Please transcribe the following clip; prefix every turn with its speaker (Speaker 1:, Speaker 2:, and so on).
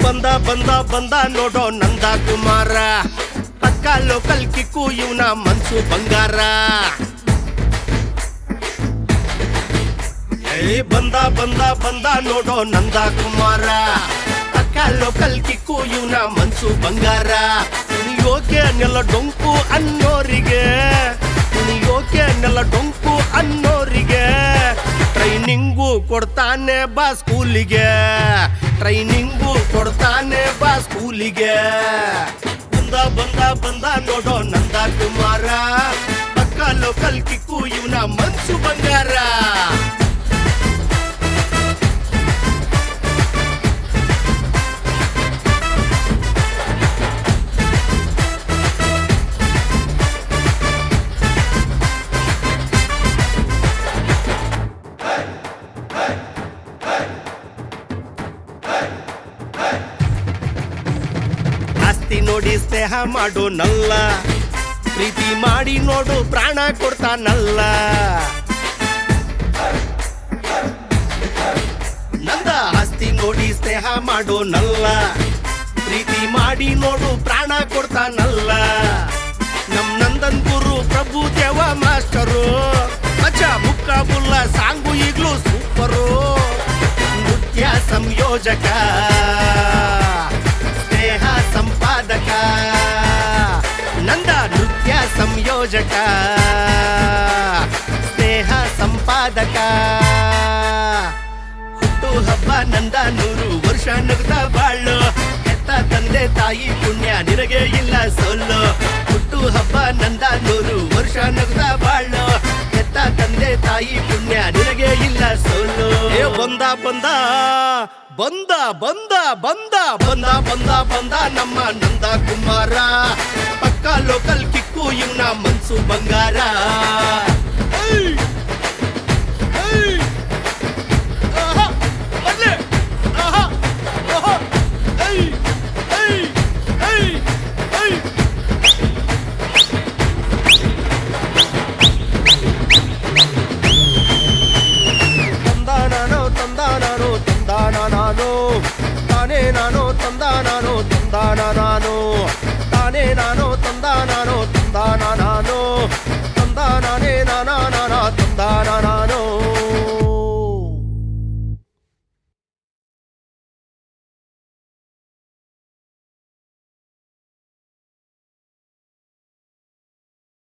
Speaker 1: ಬಂದ ನೋಡೋ ನಂದ ಕುಮಾರ, ಪಕ್ಕ ಲೋಕಲ್ ಕಿಕ್ಕು ಇವನ ಮನ್ಸು ಬಂಗಾರ. ಬಂದ ನೋಡೋ ನಂದ ಕುಮಾರ, ಪಕ್ಕ ಲೋಕಲ್ ಕಿಕ್ಕು ಇವನ ಮನ್ಸು ಬಂಗಾರ. ಯೋಗ್ಯ ನೆಲ ಡೊಂಕು ಅನ್ನೋರಿಗೆ, ಯೋಗ್ಯ ನೆಲ ಡೊಂಕು ಅನ್ನೋರಿಗೆ ಟ್ರೈನಿಂಗು ಕೊಡ್ತಾನೆ ಬಾ ಸ್ಕೂಲಿಗೆ, ಟ್ರೈನಿಂಗು ಕೊಡ್ತಾನೆ ಬಾ ಸ್ಕೂಲಿಗೆ. ಬಂದ ನೋಡೋ ನಂದ ಕುಮಾರ, ಪಕ್ಕ ಲೋಕಲ್ ಕಿಕ್ಕು ಇವನ ಮನ್ಸು ಬಂಗಾರ. ಆಸ್ತಿ ನೋಡಿ ಸ್ನೇಹ ಮಾಡು ನಲ್ಲ, ಪ್ರೀತಿ ಮಾಡಿ ನೋಡು ಪ್ರಾಣ ಕೊಡ್ತಾನಲ್ಲ. ನಂದ ಆಸ್ತಿ ನೋಡಿ ಸ್ನೇಹ ಮಾಡು ನಲ್ಲ, ಪ್ರೀತಿ ಮಾಡಿ ನೋಡು ಪ್ರಾಣ ಕೊಡ್ತಾನಲ್ಲ. ನಮ್ ನಂದನ್ ಗುರು ಪ್ರಭು ದೇವ ಮಾಸ್ಟರು, ಮಚ್ಚ ಮುಕ್ಕ ಬುಲ್ಲ ಸಾಂಗು ಈಗ್ಲೂ ಸೂಪರು. ನೃತ್ಯ ಸಂಯೋಜಕ, ಸ್ನೇಹ ಸಂಪಾದಕ, ನಂದ ನೃತ್ಯ ಸಂಯೋಜಕ, ಸ್ನೇಹ ಸಂಪಾದಕ. ಹುಟ್ಟು ಹಬ್ಬ ನಂದ 100 ವರ್ಷ ನಗ್ದ ಬಾಳು, ಹೆತ್ತ ತಂದೆ ತಾಯಿ ಪುಣ್ಯ ನಿನಗೆ ಇಲ್ಲ ಸೋಲು. ಹುಟ್ಟು ಹಬ್ಬ ನಂದ 100 ವರ್ಷ ನಗ್ದ ಬಾಳು, ಹೆತ್ತ ತಂದೆ ತಾಯಿ ಪುಣ್ಯ ನಿನಗೆ ಇಲ್ಲ ಸೋಲು. ಬಂದ ನಮ್ಮ ನಂದ ಕುಮಾರ, ಪಕ್ಕ ಲೋಕಲ್ ಕಿಕ್ಕು ಇವನ ಮನ್ಸು ಬಂಗಾರ. ನಾನು ತಾನೇ ನಾನು ತಂದ ನಾನು